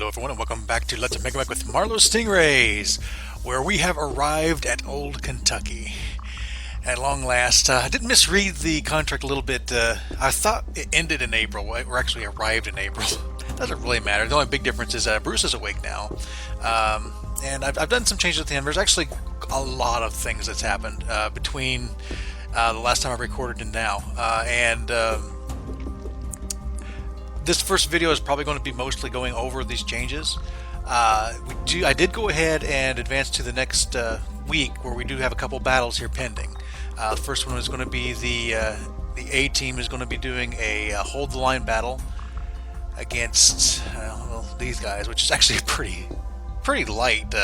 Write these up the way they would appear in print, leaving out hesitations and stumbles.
Hello everyone and welcome back to Let's Megamek with Marlow Stingrays, where we have arrived at Old Kentucky. At long last, I did misread the contract a little bit. I thought it ended in April, or actually arrived in April. Doesn't really matter. The only big difference is Bruce is awake now. And I've done some changes with him. There's actually a lot of things that's happened between the last time I recorded and now. This first video is probably going to be mostly going over these changes. I did go ahead and advance to the next week, where we do have a couple battles here pending. The first one is going to be the A team is going to be doing a hold the line battle against these guys, which is actually a pretty light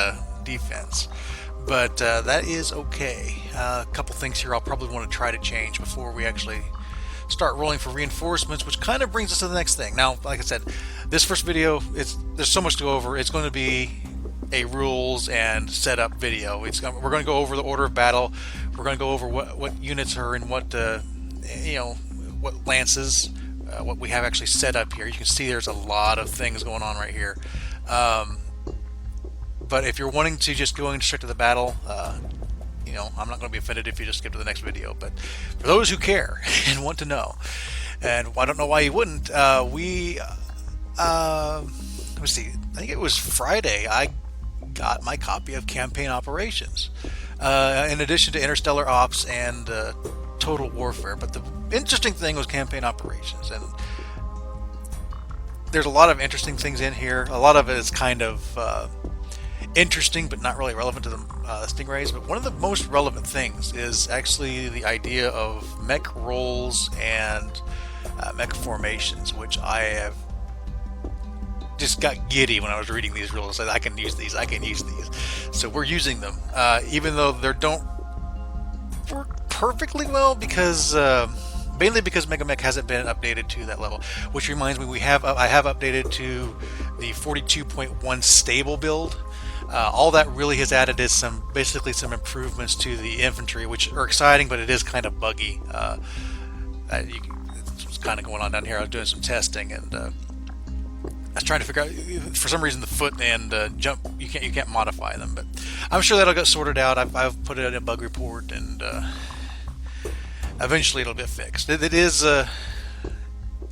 defense, but that is okay. A couple things here I'll probably want to try to change before we actually start rolling for reinforcements, which kind of brings us to the next thing. Now, like I said, this first video, there's so much to go over. It's going to be a rules and setup video. We're going to go over the order of battle. We're going to go over what units are in what what lances, what we have actually set up here. You can see there's a lot of things going on right here. But if you're wanting to just go straight to the battle, I'm not going to be offended if you just skip to the next video. But for those who care and want to know, and I don't know why you wouldn't, let me see. I think it was Friday I got my copy of Campaign Operations, in addition to Interstellar Ops and Total Warfare. But the interesting thing was Campaign Operations, and there's a lot of interesting things in here. A lot of it is kind of interesting but not really relevant to the Stingrays. But one of the most relevant things is actually the idea of mech roles and mech formations, which I have just got giddy when I was reading these rules. I can use these, so we're using them, even though they don't work perfectly well, because mainly because Megamek hasn't been updated to that level. Which reminds me, I have updated to the 42.1 stable build. All that really has added is basically some improvements to the infantry, which are exciting, but it is kind of buggy. It's kind of going on down here. I was doing some testing, and I was trying to figure out, for some reason, the foot and jump, you can't modify them, but I'm sure that'll get sorted out. I've put it in a bug report, and eventually it'll get fixed. It is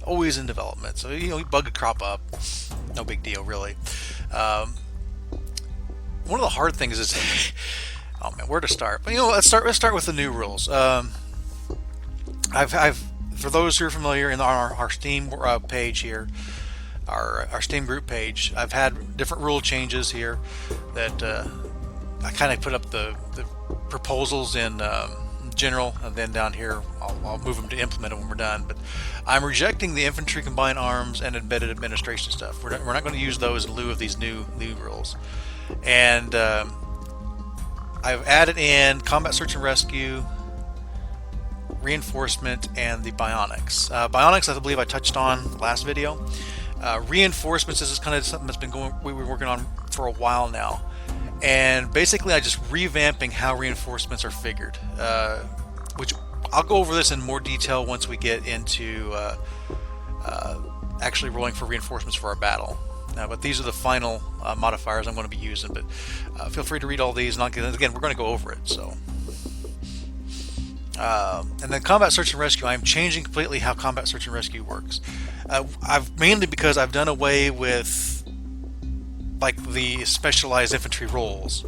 always in development, so bug could crop up, no big deal really. One of the hard things is, oh man, where to start? But let's start with the new rules. I've for those who are familiar, on our Steam page here, our Steam group page, I've had different rule changes here that I kind of put up the proposals in general, and then down here I'll move them to implement it when we're done. But I'm rejecting the infantry combined arms and embedded administration stuff. We're not going to use those in lieu of these new rules. And I've added in combat search and rescue, reinforcement, and the bionics. Bionics, I believe I touched on last video. Reinforcements, this is kind of something that's we were working on for a while now, and basically I just revamping how reinforcements are figured, which I'll go over this in more detail once we get into actually rolling for reinforcements for our battle. But these are the final modifiers I'm going to be using, but feel free to read all these, and again, we're going to go over it. So, and then combat search and rescue, I'm changing completely how combat search and rescue works. Mainly because I've done away with the specialized infantry roles.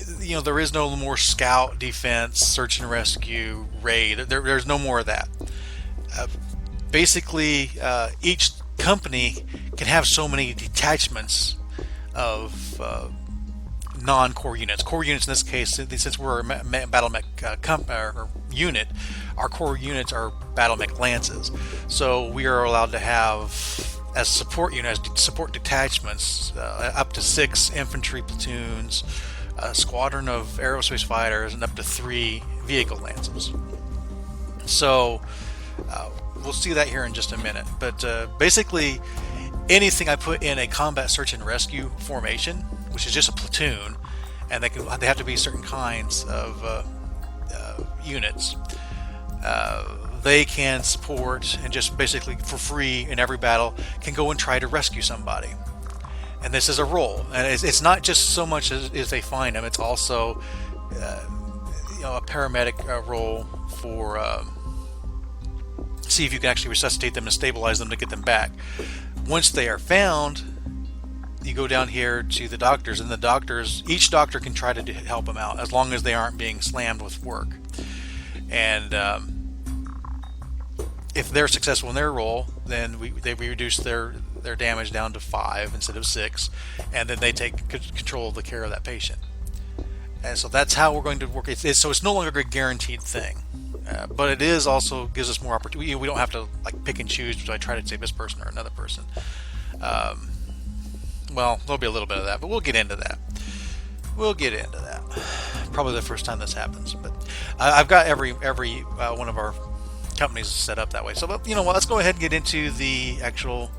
There is no more scout, defense, search and rescue, raid. There's no more of that. Basically, each company can have so many detachments of non-core units. Core units in this case, since we're a battle mech unit, our core units are battle mech lances. So we are allowed to have, as support units, support detachments, up to 6 infantry platoons, a squadron of aerospace fighters, and up to 3 vehicle lances. So we'll see that here in just a minute. But basically, anything I put in a combat search and rescue formation, which is just a platoon, and they have to be certain kinds of units, they can support and just basically for free in every battle can go and try to rescue somebody. And this is a role, and it's not just so much as they find them. It's also a paramedic role for see if you can actually resuscitate them and stabilize them to get them back. Once they are found, you go down here to the doctors, and each doctor can try to help them out as long as they aren't being slammed with work. And if they're successful in their role, then we reduce their damage down to 5 instead of 6, and then they take control of the care of that patient. And so that's how we're going to work. So it's no longer a guaranteed thing, but it is also gives us more opportunity. We don't have to like pick and choose. Do I try to save this person or another person? Well, there'll be a little bit of that, but we'll get into that. Probably the first time this happens, but I've got every one of our companies set up that way. So, you know what? Let's go ahead and get into the actual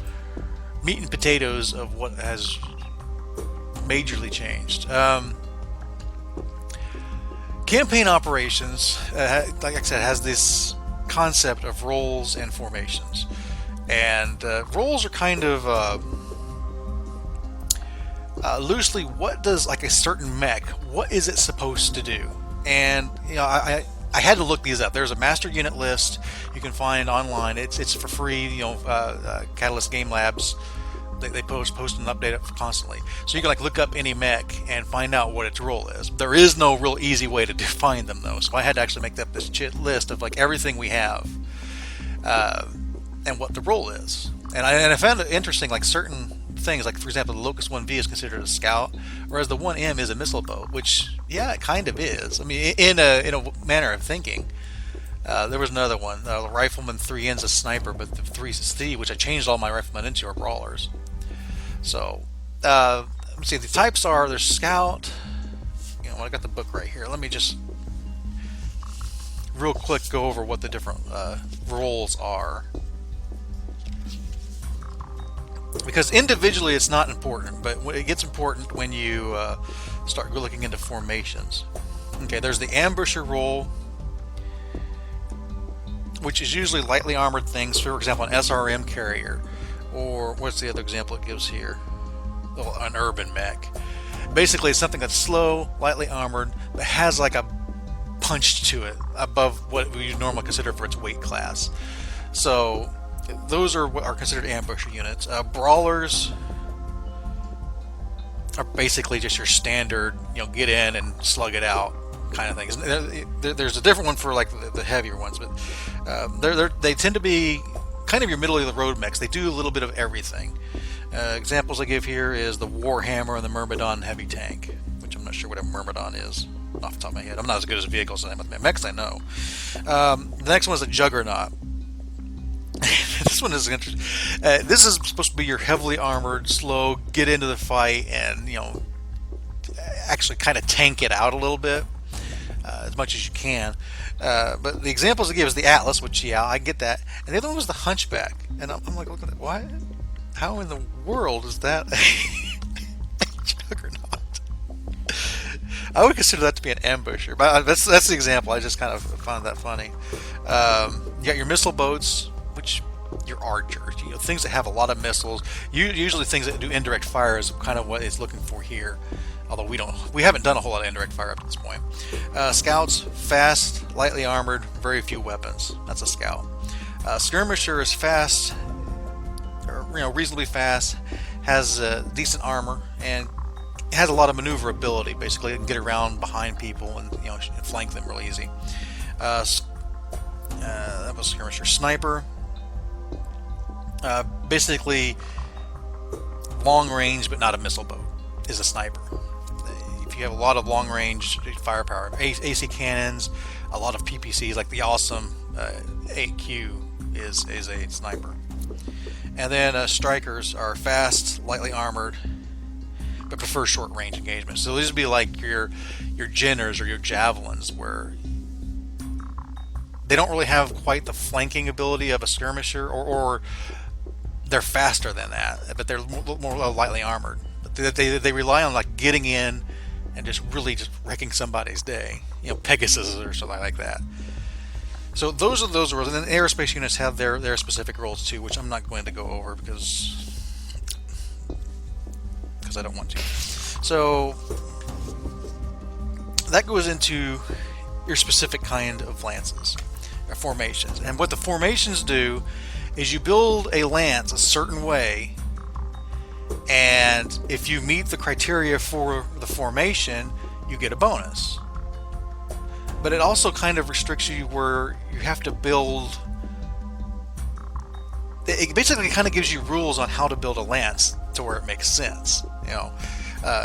meat and potatoes of what has majorly changed. Campaign operations, like I said, has this concept of roles and formations, and roles are kind of loosely, what does like a certain mech, what is it supposed to do? And you know, I had to look these up. There's a master unit list you can find online. It's for free. You know, Catalyst Game Labs, they post and update it constantly, so you can like look up any mech and find out what its role is. There is no real easy way to define them though, so I had to actually make up this list of like everything we have and what the role is. And I found it interesting, like certain things, like for example the Locust 1V is considered a scout, whereas the 1M is a missile boat, which yeah, it kind of is. I mean, in a manner of thinking. There was another one, the Rifleman 3N's a sniper, but the 3C, which I changed all my riflemen into, are brawlers. So let me see, the types are, there's scout. You know, I got the book right here. Let me just real quick go over what the different roles are, because individually it's not important, but it gets important when you start looking into formations. Okay, there's the ambusher role, which is usually lightly armored things, for example an SRM carrier, or what's the other example it gives here? Oh, an urban mech. Basically it's something that's slow, lightly armored, but has like a punch to it above what we normally consider for its weight class. So those are what are considered ambusher units. Brawlers are basically just your standard, you know, get in and slug it out kind of things. There's a different one for like the heavier ones, but they tend to be kind of your middle of the road mechs. They do a little bit of everything. Examples I give here is the Warhammer and the Myrmidon heavy tank, which I'm not sure what a Myrmidon is off the top of my head. I'm not as good as vehicles as I am with mechs, I know. The next one is a Juggernaut. This one is interesting. This is supposed to be your heavily armored, slow, get into the fight and, you know, actually kind of tank it out a little bit as much as you can. But the examples I give is the Atlas, which yeah, I get that, and the other one was the Hunchback, and I'm like, look at that. What? How in the world is that a Juggernaut? I would consider that to be an ambusher, but that's the example. I just kind of found that funny. You got your missile boats, which your archers, you know, things that have a lot of missiles. Usually things that do indirect fire is kind of what it's looking for here. Although we haven't done a whole lot of indirect fire up to this point. Scouts, fast, lightly armored, very few weapons. That's a scout. Skirmisher is fast, or, you know, reasonably fast, has decent armor, and has a lot of maneuverability. Basically, it can get around behind people and, you know, flank them real easy. That was skirmisher. Sniper, basically long range but not a missile boat, is a sniper. If you have a lot of long range firepower, AC cannons, a lot of PPCs like the awesome 8Q is a sniper. And then strikers are fast, lightly armored, but prefer short range engagement. So these would be like your Jinners or your Javelins, where they don't really have quite the flanking ability of a skirmisher, or they're faster than that, but they're more lightly armored. But they rely on like getting in and just really just wrecking somebody's day. You know, Pegasus or something like that. So those are those rules, and then aerospace units have their specific rules too, which I'm not going to go over because I don't want to. So that goes into your specific kind of lances or formations, and what the formations do is you build a lance a certain way, and if you meet the criteria for the formation, you get a bonus. But it also kind of restricts you where you have to build. It basically kind of gives you rules on how to build a lance to where it makes sense, you know.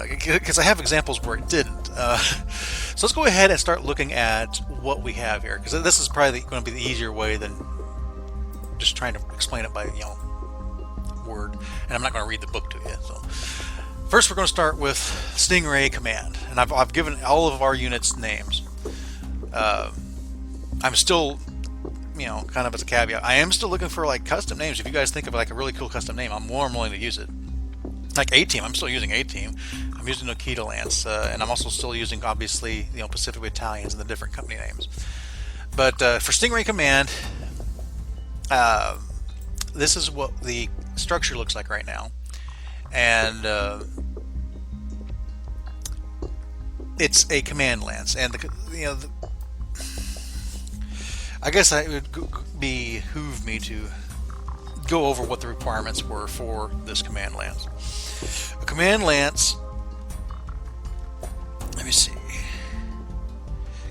Because I have examples where it didn't. So let's go ahead and start looking at what we have here, because this is probably going to be the easier way than just trying to explain it by word. And I'm not going to read the book to you. So first, we're going to start with Stingray Command, and I've given all of our units names. I'm still, kind of as a caveat, I am still looking for like custom names. If you guys think of like a really cool custom name, I'm more than willing to use it. Like A-Team, I'm still using A-Team. I'm using Nikita Lance, and I'm also still using, obviously, Pacific Battalions and the different company names. But for Stingray Command, this is what the structure looks like right now, and it's a command lance, and I guess it would behoove me to go over what the requirements were for this command lance. A command lance, let me see.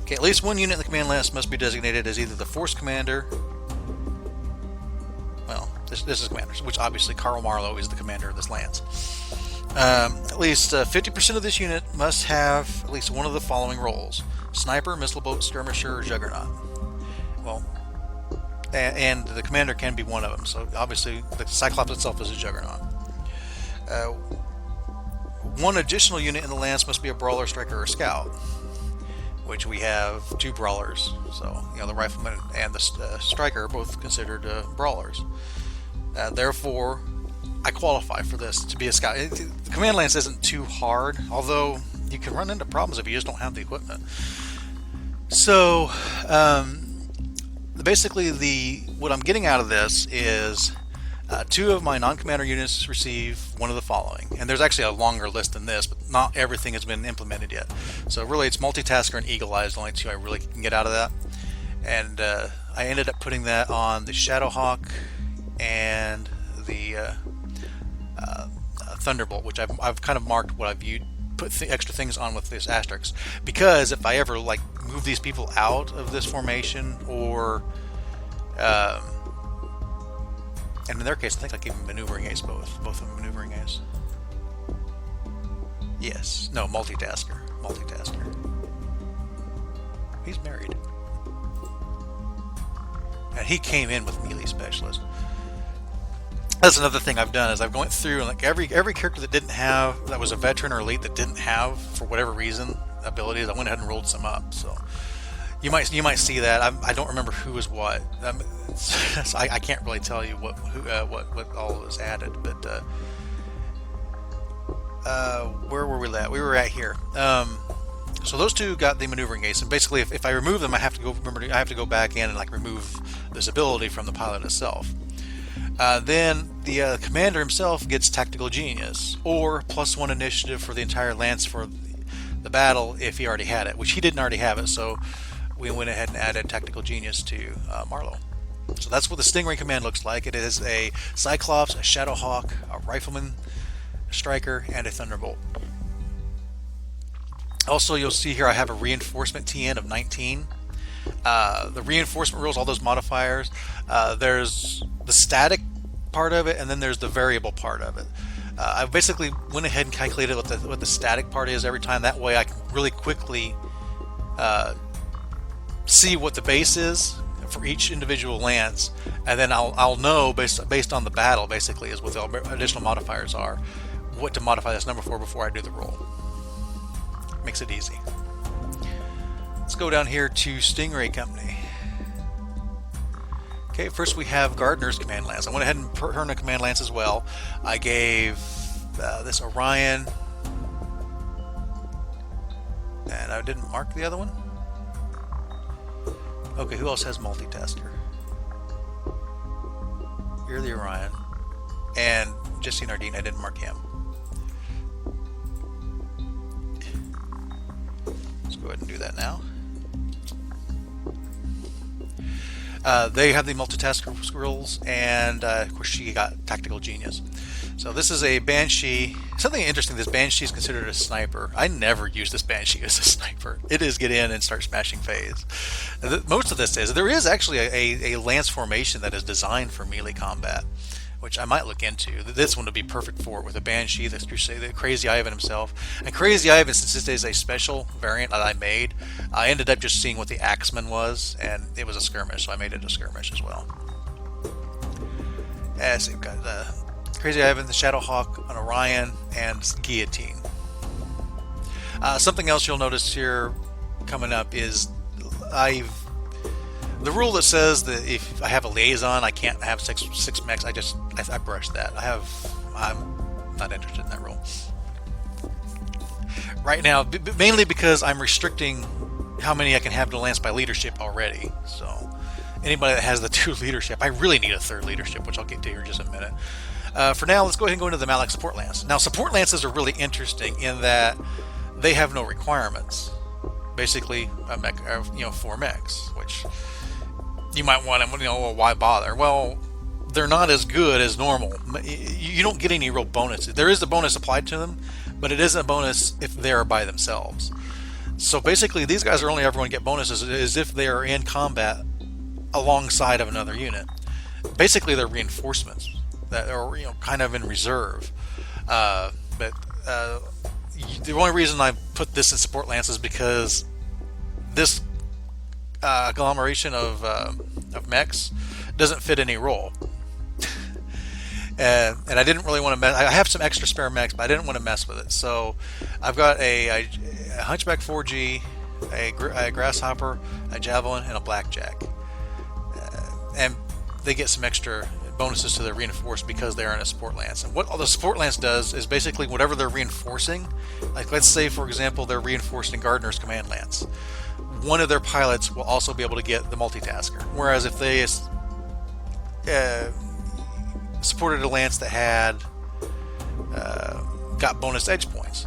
Okay, at least one unit in the command lance must be designated as either the force commander. Well, this is commanders, which obviously Carl Marlow is the commander of this lance. At least 50% of this unit must have at least one of the following roles: sniper, missile boat, skirmisher, or juggernaut. Well, and the commander can be one of them. So obviously the Cyclops itself is a juggernaut. One additional unit in the lance must be a brawler, striker, or scout, which we have 2 brawlers. So the rifleman and the striker are both considered brawlers. Therefore, I qualify for this to be a scout. The command lance isn't too hard, although you can run into problems if you just don't have the equipment. So basically, what I'm getting out of this is 2 of my non-commander units receive one of the following, and there's actually a longer list than this, but not everything has been implemented yet. So really, it's multitasker and eagle eye is the only 2 I really can get out of that. And I ended up putting that on the Shadowhawk and the Thunderbolt, which I've kind of marked what I've put extra things on with this asterisk, because if I ever move these people out of this formation, or and in their case I think I gave them maneuvering ace, both of them maneuvering ace. Yes, no, multitasker. He's married, and he came in with melee specialist. That's another thing I've done, is I've gone through and every character that was a veteran or elite that didn't have, for whatever reason, abilities, I went ahead and rolled some up. So you might see that. I don't remember who was what. So I can't really tell you what all was added. But where were we at? We were at here. So those 2 got the maneuvering ace, and basically, if I remove them, I have to go back in and remove this ability from the pilot itself. Then the commander himself gets tactical genius, or +1 initiative for the entire lance for the battle if he already had it, which he didn't already have it. So we went ahead and added tactical genius to Marlow. So that's what the Stingray Command looks like. It is a Cyclops, a Shadowhawk, a Rifleman, a Striker, and a Thunderbolt. Also, you'll see here I have a reinforcement TN of 19. The reinforcement rules, all those modifiers, there's the static part of it, and then there's the variable part of it. I basically went ahead and calculated what the static part is every time. That way I can really quickly see what the base is for each individual lance, and then I'll know based on the battle, basically, is what the additional modifiers are, what to modify this number for before I do the roll. Makes it easy. Let's go down here to Stingray Company. Okay, first we have Gardner's Command Lance. I went ahead and put her in a Command Lance as well. I gave this Orion, and I didn't mark the other one. Okay, who else has multitasker? You're the Orion. And Jesse Nardine, I didn't mark him. Let's go ahead and do that now. They have the multitasker skills, and of course she got Tactical Genius. So this is a Banshee. Something interesting, this Banshee is considered a sniper. I never use this Banshee as a sniper. It is get in and start smashing phase. Most of this is, there is actually a lance formation that is designed for melee combat, which I might look into. This one would be perfect for it, with a Banshee, the Crazy Ivan himself. And Crazy Ivan, since this is a special variant that I made, I ended up just seeing what the Axeman was, and it was a skirmish, so I made it a skirmish as well. So you've got the Crazy Ivan, the Shadowhawk, an Orion, and Guillotine. Something else you'll notice here coming up is the rule that says that if I have a liaison, I can't have six mechs. I brushed that. I'm not interested in that rule right now, mainly because I'm restricting how many I can have to lance by leadership already. So anybody that has the 2 leadership, I really need a 3rd leadership, which I'll get to here in just a minute. For now, let's go ahead and go into the Malak support lance. Now, support lances are really interesting in that they have no requirements. Basically, a mech, 4 mechs, which you might want to, well, why bother? Well, they're not as good as normal. You don't get any real bonuses. There is a bonus applied to them, but it isn't a bonus if they're by themselves. So basically, these guys are only ever going to get bonuses as if they are in combat alongside of another unit. Basically, they're reinforcements that are kind of in reserve. But the only reason I put this in support lance is because this agglomeration of mechs doesn't fit any role. And I didn't really want to mess. I have some extra spare mechs, but I didn't want to mess with it. So I've got a Hunchback 4G, a Grasshopper, a Javelin, and a Blackjack. And they get some extra bonuses to their reinforced because they are in a support lance. And what all the support lance does is basically whatever they're reinforcing, like let's say for example they're reinforcing Gardner's command lance, one of their pilots will also be able to get the multitasker. Whereas if they supported a lance that had got bonus edge points,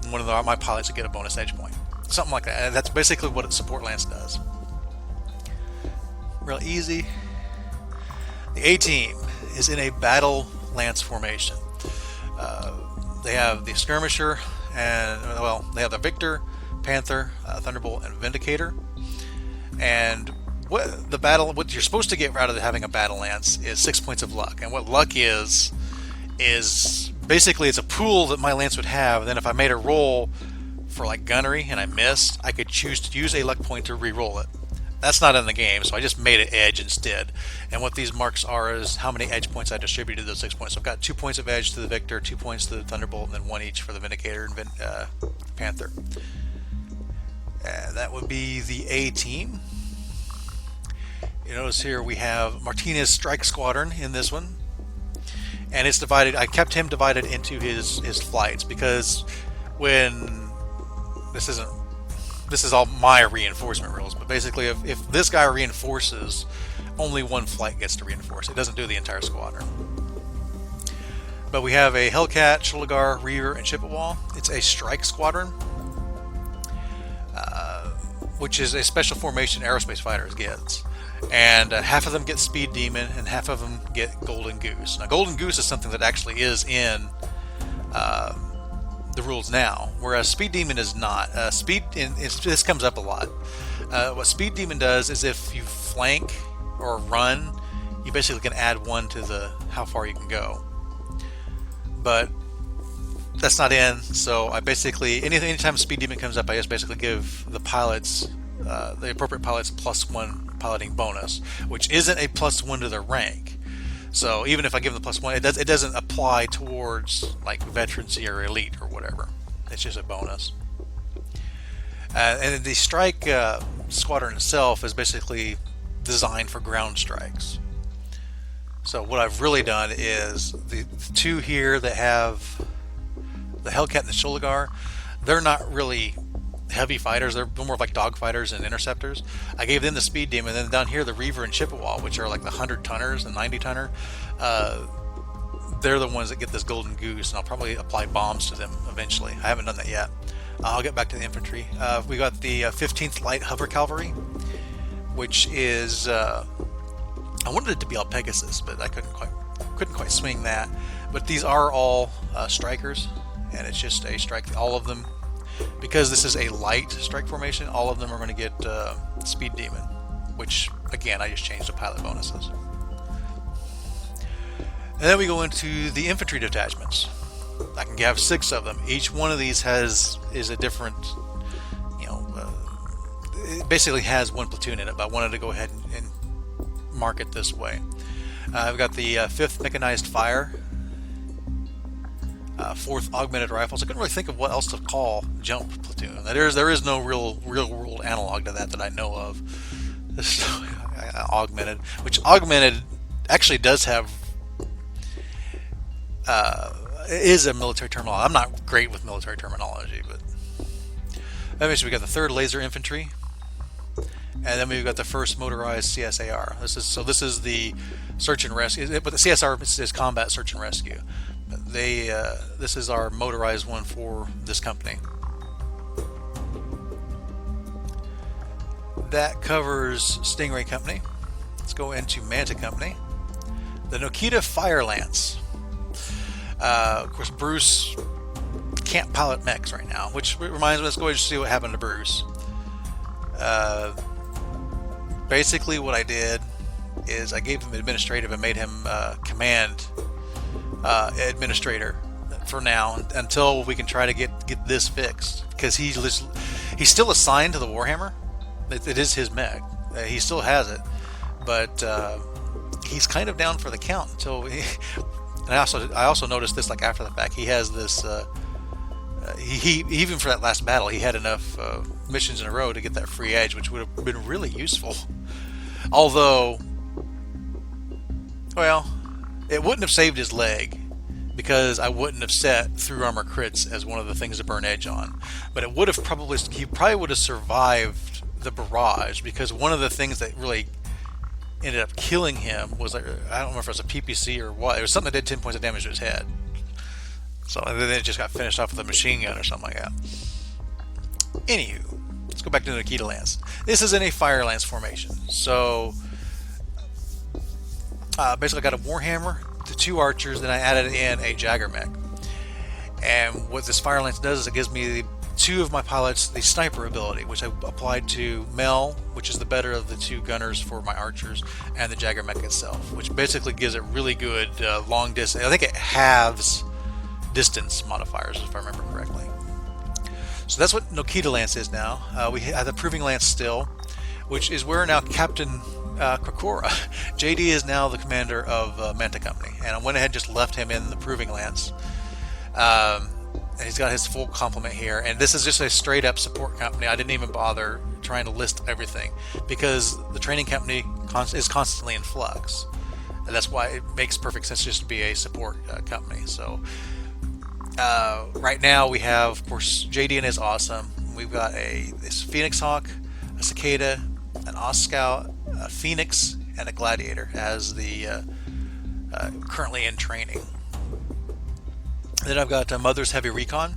one of my pilots would get a bonus edge point, something like that. And that's basically what a support lance does. Real easy. The A-Team is in a battle lance formation. They have the Skirmisher, and well, they have the Victor, Panther, Thunderbolt, and Vindicator. And what you're supposed to get out of having a battle lance is 6 points of luck. And what luck is basically it's a pool that my lance would have. And then if I made a roll for like gunnery and I missed, I could choose to use a luck point to re-roll it. That's not in the game, so I just made it edge instead. And what these marks are is how many edge points I distributed those 6 points. So I've got 2 points of edge to the Victor, 2 points to the Thunderbolt, and then 1 each for the Vindicator and Panther. That would be the A-Team. You notice here we have Martinez Strike Squadron in this one. And it's divided, I kept him divided into his flights because when this is all my reinforcement rules, but basically if this guy reinforces, only one flight gets to reinforce. It doesn't do the entire squadron. But we have a Hellcat, Shulagar, Reaver, and Chippewa. It's a strike squadron, which is a special formation aerospace fighters gets. And half of them get Speed Demon, and half of them get Golden Goose. Now, Golden Goose is something that actually is in the rules now, whereas Speed Demon is not. This comes up a lot. What Speed Demon does is if you flank or run, you basically can add 1 to how far you can go. But that's not in, so I basically anytime Speed Demon comes up, I just basically give the pilots, the appropriate pilots, +1 piloting bonus, which isn't a +1 to their rank. So even if I give them the +1, it doesn't apply towards like veterancy or elite or whatever. It's just a bonus. And the strike squadron itself is basically designed for ground strikes. So what I've really done is the 2 here that have the Hellcat and the Shulagar, they're not really heavy fighters. They're more like dog fighters and interceptors. I gave them the speed demon, and then down here the Reaver and Chippewa, which are like the 100-tonners and 90-tonner. They're the ones that get this golden goose, and I'll probably apply bombs to them eventually. I haven't done that yet. I'll get back to the infantry. We got the 15th Light Hover Cavalry, which is I wanted it to be all Pegasus, but I couldn't quite swing that. But these are all strikers, and it's just a strike. All of them, because this is a light strike formation, all of them are going to get speed demon, which again I just changed the pilot bonuses. And then we go into the infantry detachments. I can have 6 of them. Each one of these is a different, it basically has one platoon in it, but I wanted to go ahead and mark it this way. I've got the 5th Mechanized Fire, 4th Augmented Rifles. I couldn't really think of what else to call jump platoon. There is no real world analog to that I know of. Augmented, which augmented actually does have is a military terminology. I'm not great with military terminology, but we got the 3rd Laser Infantry, and then we've got the 1st Motorized CSAR. This is the search and rescue, but the CSR is combat search and rescue. This is our motorized one for this company. That covers Stingray Company. Let's go into Manta Company. The Nokita Fire Lance. Of course, Bruce can't pilot mechs right now, which reminds me, let's go ahead and see what happened to Bruce. Basically what I did is I gave him administrative and made him command administrator for now, until we can try to get this fixed, because he's still assigned to the Warhammer. It is his mech. He still has it, but he's kind of down for the count until and I also noticed this, like, after the fact, he has this he even for that last battle he had enough missions in a row to get that free edge, which would have been really useful. Although, well, it wouldn't have saved his leg, because I wouldn't have set through armor crits as one of the things to burn edge on. But he probably would have survived the barrage, because one of the things that really ended up killing him was, like, I don't remember if it was a PPC or what. It was something that did 10 points of damage to his head. So then it just got finished off with a machine gun or something like that. Anywho, let's go back to the Nikita Lance. This is in a Fire Lance formation. So basically I got a Warhammer, the 2 archers, then I added in a Jagger mech. And what this Fire Lance does is it gives me 2 of my pilots the sniper ability, which I applied to Mel, which is the better of the 2 gunners for my archers, and the Jagger mech itself, which basically gives it really good long distance. I think it halves distance modifiers, if I remember correctly. So that's what Nokita Lance is now. We have the Proving Lance still, which is where now Captain Krakora. JD is now the commander of Manta Company, and I went ahead and just left him in the Proving Lance. And he's got his full complement here, and this is just a straight up support company. I didn't even bother trying to list everything, because the training company is constantly in flux, and that's why it makes perfect sense just to be a support company. So right now we have, of course, JD and is awesome. We've got this Phoenix Hawk, a Cicada, an Oscout, a Phoenix, and a Gladiator as the currently in training. Then I've got Mother's Heavy Recon,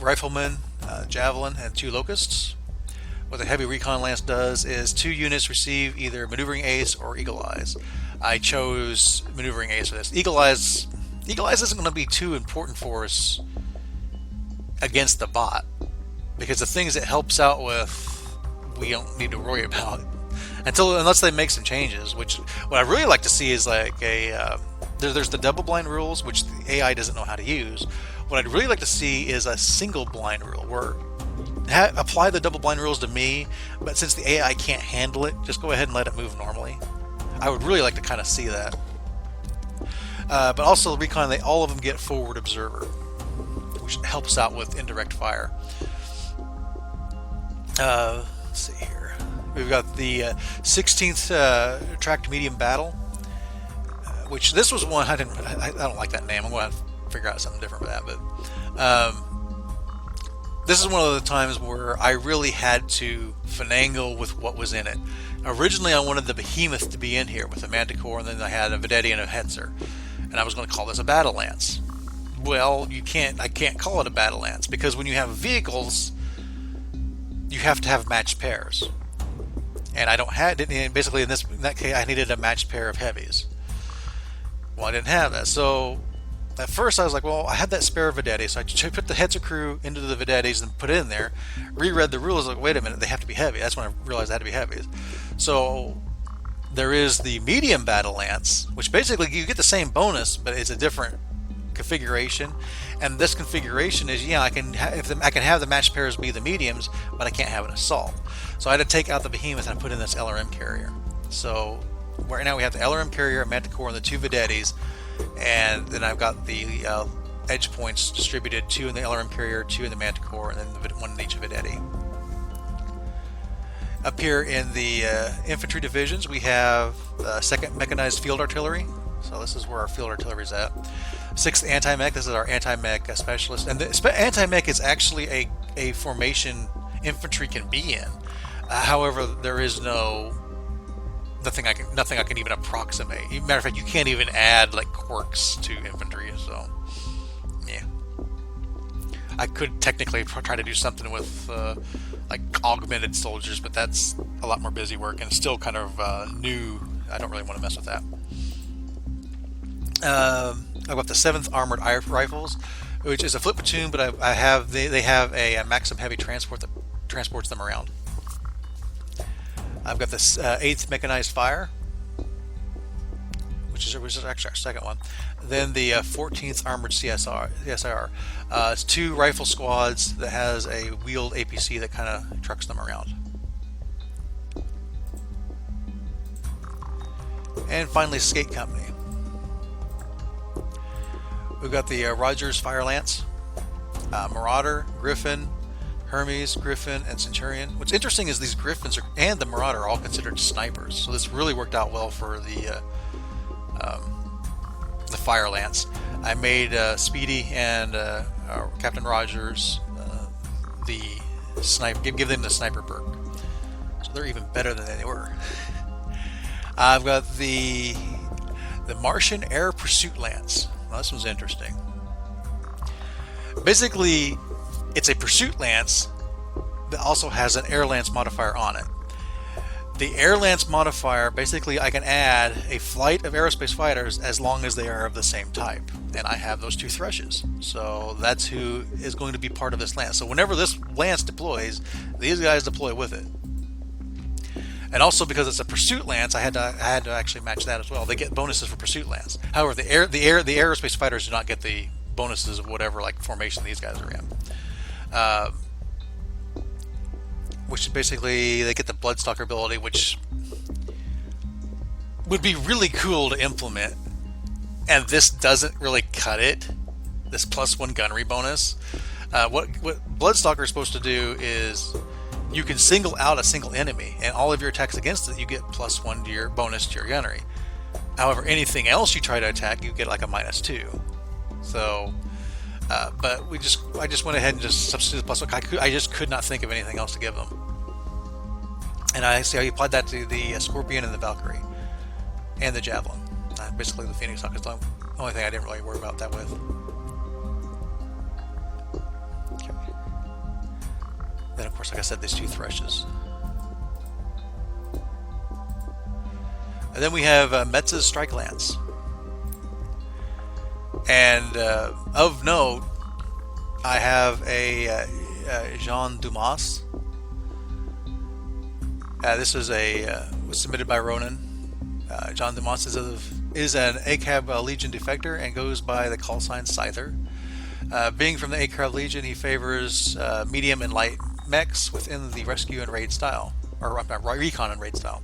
Rifleman, Javelin, and 2 Locusts. What the Heavy Recon Lance does is 2 units receive either Maneuvering Ace or Eagle Eyes. I chose Maneuvering Ace for this. Eagle Eyes isn't going to be too important for us against the bot, because the things it helps out with we don't need to worry about unless they make some changes. Which what I really like to see is like there's the double blind rules, which the AI doesn't know how to use. What I'd really like to see is a single blind rule, where apply the double blind rules to me, but since the AI can't handle it, just go ahead and let it move normally. I would really like to kind of see that. But also Recon, all of them get Forward Observer, which helps out with indirect fire. Let's see here. We've got the 16th Tracked Medium Battle, which this was one I don't like that name. I'm going to figure out something different for that. But this is one of the times where I really had to finagle with what was in it. Originally, I wanted the Behemoth to be in here with a Manticore, and then I had a Vedetti and a Hetzer, and I was going to call this a Battle Lance. Well, I can't call it a Battle Lance, because when you have vehicles, you have to have matched pairs. And I don't have, basically in that case, I needed a matched pair of heavies. Well, I didn't have that, so at first I was like, well, I had that spare Vedetti, so I put the Hetzer crew into the Vedettis and put it in there, reread the rules, like, wait a minute, they have to be heavy. That's when I realized they had to be heavies. So there is the medium Battle Lance, which basically you get the same bonus, but it's a different configuration. And this configuration is, yeah, I can have the matched pairs be the mediums, but I can't have an assault. So I had to take out the Behemoth and put in this LRM carrier. So right now we have the LRM carrier, a Manticore, and the two Vedettis, and then I've got the edge points distributed, 2 in the LRM carrier, 2 in the Manticore, and then 1 in each Vedetti. Up here in the infantry divisions, we have 2nd Mechanized Field Artillery. So this is where our field artillery is at. 6th Anti-Mech, this is our Anti-Mech specialist. And the Anti-Mech is actually a formation infantry can be in. However, there is nothing I can even approximate. Matter of fact, you can't even add like quirks to infantry, so yeah. I could technically try to do something with like augmented soldiers, but that's a lot more busy work and still kind of new. I don't really want to mess with that. I've got the 7th Armored Rifles, which is a flip platoon, but they have a Maxim heavy transport that transports them around. I've got the 8th Mechanized Fire, which is actually our second one. Then the 14th Armored CSR. It's 2 rifle squads that has a wheeled APC that kind of trucks them around. And finally, Skate Company. We've got the Rogers Fire Lance, Marauder, Griffin, Hermes, Griffin, and Centurion. What's interesting is these Griffins and the Marauder are all considered snipers, so this really worked out well for the Fire Lance. I made Speedy and Captain Rogers the snipe. Give them the sniper perk, so they're even better than they were. I've got the Martian Air Pursuit Lance. Well, this one's interesting. Basically, it's a Pursuit Lance that also has an Air Lance modifier on it. The Air Lance modifier, basically I can add a flight of aerospace fighters as long as they are of the same type. And I have those 2 Thrushes. So that's who is going to be part of this lance. So whenever this lance deploys, these guys deploy with it. And also because it's a Pursuit Lance, I had to actually match that as well. They get bonuses for Pursuit Lance. However, the aerospace fighters do not get the bonuses of whatever like formation these guys are in. Which is basically they get the Bloodstalker ability, which would be really cool to implement. And this doesn't really cut it. This +1 gunnery bonus. What Bloodstalker is supposed to do is you can single out a single enemy, and all of your attacks against it, you get +1 to your bonus to your gunnery. However, anything else you try to attack, you get like a -2. So, but I just went ahead and just substituted +1. I just could not think of anything else to give them. And I applied that to the Scorpion and the Valkyrie, and the Javelin. Basically, the Phoenix Hawk is the only thing I didn't really worry about that with. Okay. Then, of course, like I said, these 2 Thrushes. And then we have Metz's Strike Lance. And of note, I have a Jean Dumas. This was was submitted by Ronan. John Dumas is an ACAB Legion defector and goes by the call sign Scyther. Being from the ACAB Legion, he favors medium and light mechs within the rescue and raid style, or recon and raid style.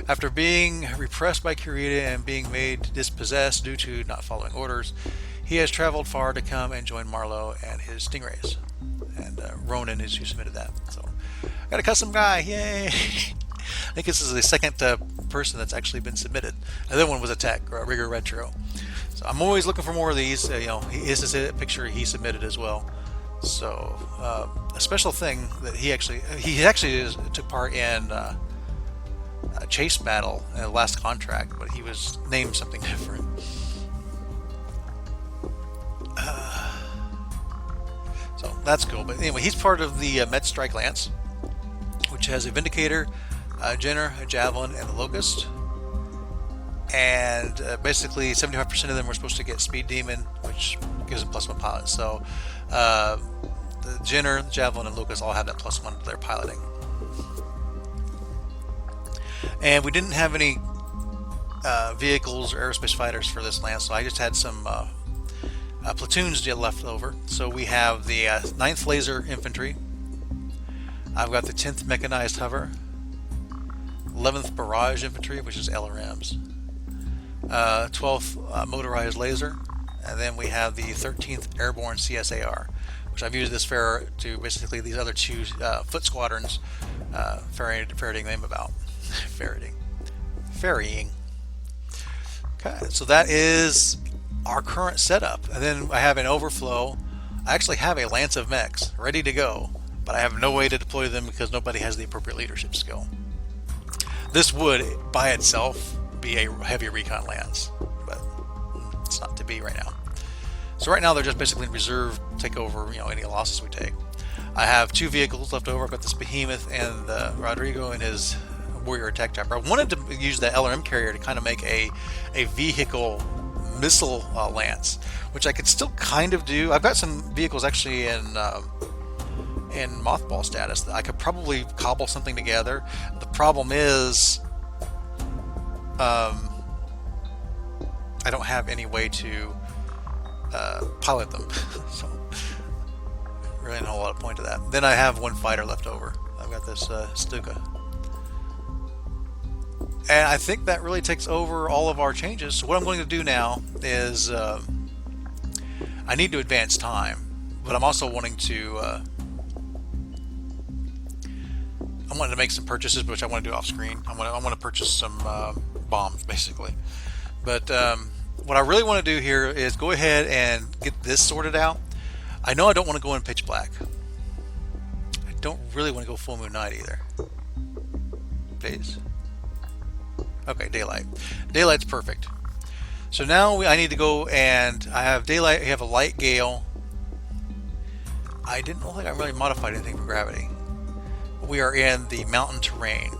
After being repressed by Kurita and being made dispossessed due to not following orders, he has traveled far to come and join Marlow and his Stingrays. And Ronan is who submitted that. So, got a custom guy, yay! I think this is the second person that's actually been submitted. The other one was a tech, Rigger Retro. So I'm always looking for more of these. This is a picture he submitted as well. So a special thing that he actually took part in a chase battle in the last contract, but he was named something different. So that's cool. But anyway, he's part of the Met Strike Lance, which has a Vindicator, a Jenner, a Javelin, and a Locust. And basically 75% of them were supposed to get Speed Demon, which gives them +1 pilot. So the Jenner, Javelin, and Locust all have that +1 to their piloting. And we didn't have any vehicles or aerospace fighters for this Lance, so I just had some platoons left over. So we have the 9th Laser Infantry. I've got the 10th Mechanized Hover, 11th Barrage Infantry, which is LRMs, 12th Motorized Laser, and then we have the 13th Airborne CSAR, which I've used this ferret to basically these other two foot squadrons, ferreting them about. Ferrying. Okay, so that is our current setup. And then I have an overflow. I actually have a Lance of Mechs ready to go, but I have no way to deploy them because nobody has the appropriate leadership skill. This would, by itself, be a heavy recon Lance, but it's not to be right now. So right now they're just basically in reserve, take over, any losses we take. I have 2 vehicles left over. I've got this Behemoth and Rodrigo and his Warrior Attack Chopper. I wanted to use the LRM carrier to kind of make a vehicle missile Lance, which I could still kind of do. I've got some vehicles actually in mothball status that I could probably cobble something together. The problem is I don't have any way to pilot them, so really not a lot of point to that. Then I have 1 fighter left over. I've got this Stuka, and I think that really takes over all of our changes. So what I'm going to do now is I need to advance time, but I'm also wanting to I wanted to make some purchases, which I want to do off screen. I want to purchase some bombs basically, but what I really want to do here is go ahead and get this sorted out. I know I don't want to go in pitch black. I don't really want to go full moon night either. Please. Okay, daylight. Daylight's perfect. So now I need to go, and I have daylight. I have a light gale. I don't think I really modified anything for gravity. We are in the mountain terrain.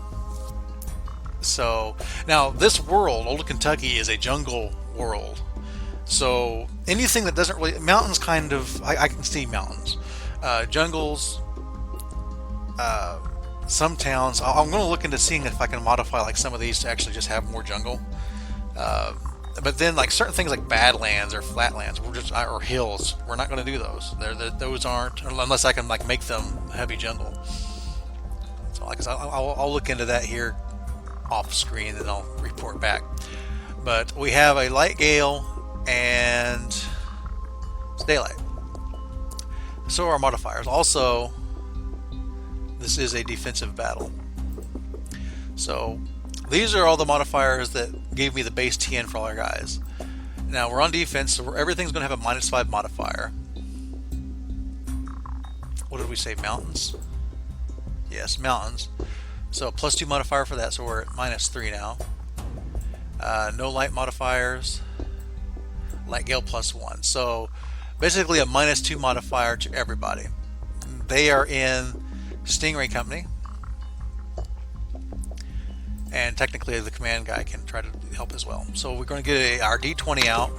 So now this world, Old Kentucky, is a jungle world. So anything that doesn't really, mountains kind of, I can see mountains, jungles, some towns. I'm going to look into seeing if I can modify like some of these to actually just have more jungle. But then like certain things like badlands or flatlands, or hills, we're not going to do those. Those aren't, unless I can like make them heavy jungle. So like I'll look into that here off screen, and I'll report back. But we have a light gale and it's daylight. So are our modifiers. Also, this is a defensive battle. So these are all the modifiers that gave me the base TN for all our guys. Now we're on defense, so everything's going to have a -5 modifier. What did we say? Mountains? Yes, mountains. So +2 modifier for that, so we're at -3 now. No light modifiers. Light gale +1. So basically a -2 modifier to everybody. They are in Stingray Company, and technically the command guy can try to help as well. So we're going to get our D20 out,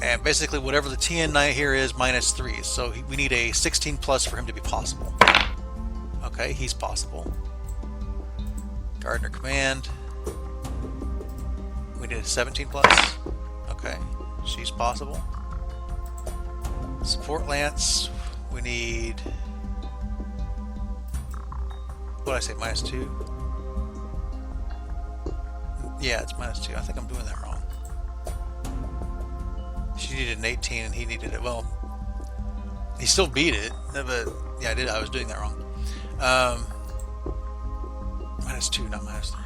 and basically whatever the TN night here is -3. So we need a 16+ for him to be possible. Okay, he's possible. Gardner command. We need a 17+. Okay, she's possible. Support Lance. We need, what did I say, -2? Yeah, it's -2. I think I'm doing that wrong. She needed an 18 and he needed it. Well, he still beat it, but yeah, I did. I was doing that wrong. -2, not -3.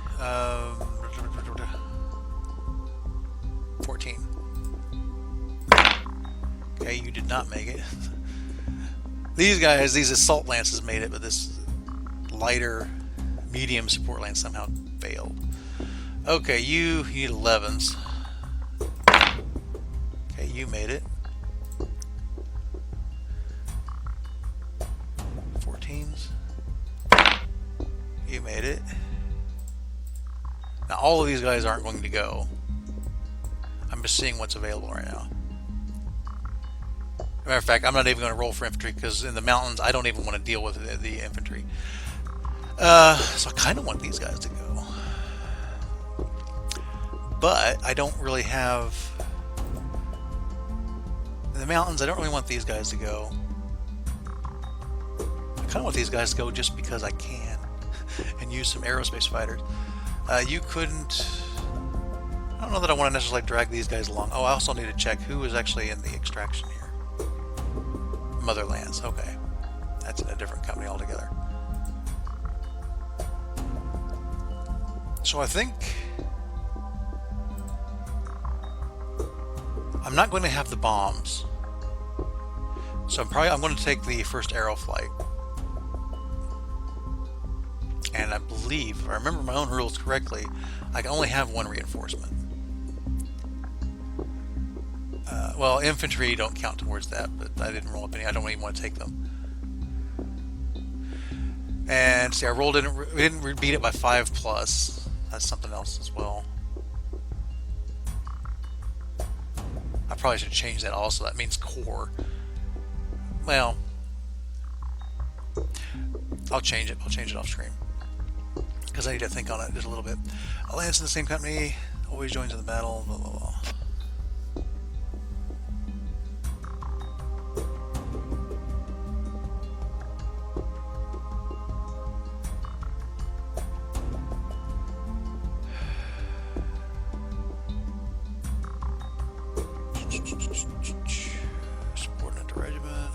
14. Okay, you did not make it. These guys, these assault lances made it, but this lighter, medium support lance somehow failed. Okay, you need 11s. Okay, you made it. 14s. You made it. Now all of these guys aren't going to go. I'm just seeing what's available right now. Matter of fact, I'm not even going to roll for infantry because in the mountains I don't even want to deal with the infantry. So I kind of want these guys to go, but I don't really have in the mountains. I don't really want these guys to go. I kind of want these guys to go just because I can and use some aerospace fighters. You couldn't. I don't know that I want to necessarily drag these guys along. Oh, I also need to check who is actually in the extraction here. Motherlands. Okay, that's in a different company altogether. So I think I'm not going to have the bombs. So I'm going to take the first aero flight. And I believe, if I remember my own rules correctly, I can only have one reinforcement. Well, infantry don't count towards that, but I didn't roll up any. I don't even want to take them. And see, we didn't beat it by 5+. That's something else as well. I probably should change that also. That means core. Well, I'll change it. I'll change it off screen because I need to think on it just a little bit. A lance in the same company always joins in the battle. Blah blah blah. Subordinate regiment.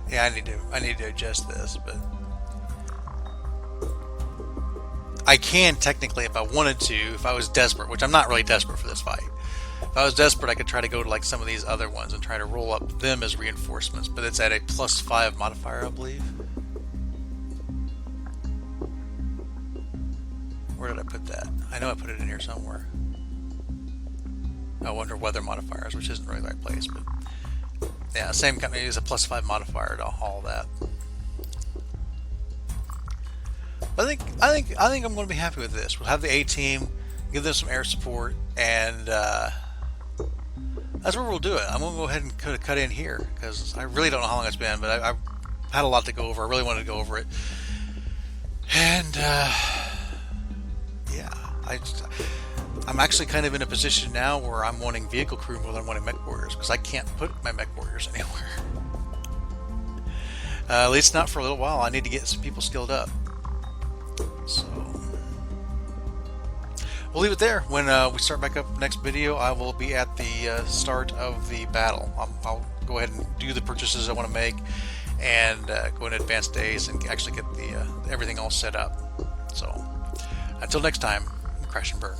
Yeah, I need to adjust this, but I can technically if I wanted to, if I was desperate, which I'm not really desperate for this fight. If I was desperate, I could try to go to like some of these other ones and try to roll up them as reinforcements, but it's at a +5 modifier, I believe. Where did I put that? I know I put it in here somewhere. I wonder weather modifiers, which isn't really the right place, but yeah, same company uses a +5 modifier to all that. I think I'm going to be happy with this. We'll have the A team, give them some air support, and that's where we'll do it. I'm going to go ahead and cut in here because I really don't know how long it's been, but I've had a lot to go over. I really wanted to go over it, and yeah, I'm actually kind of in a position now where I'm wanting vehicle crew more than I'm wanting mech warriors because I can't put my mech warriors anywhere. At least not for a little while. I need to get some people skilled up. So we'll leave it there. When we start back up next video, I will be at the start of the battle. I'll go ahead and do the purchases I want to make and go in advanced days and actually get the everything all set up. So until next time, crash and burn.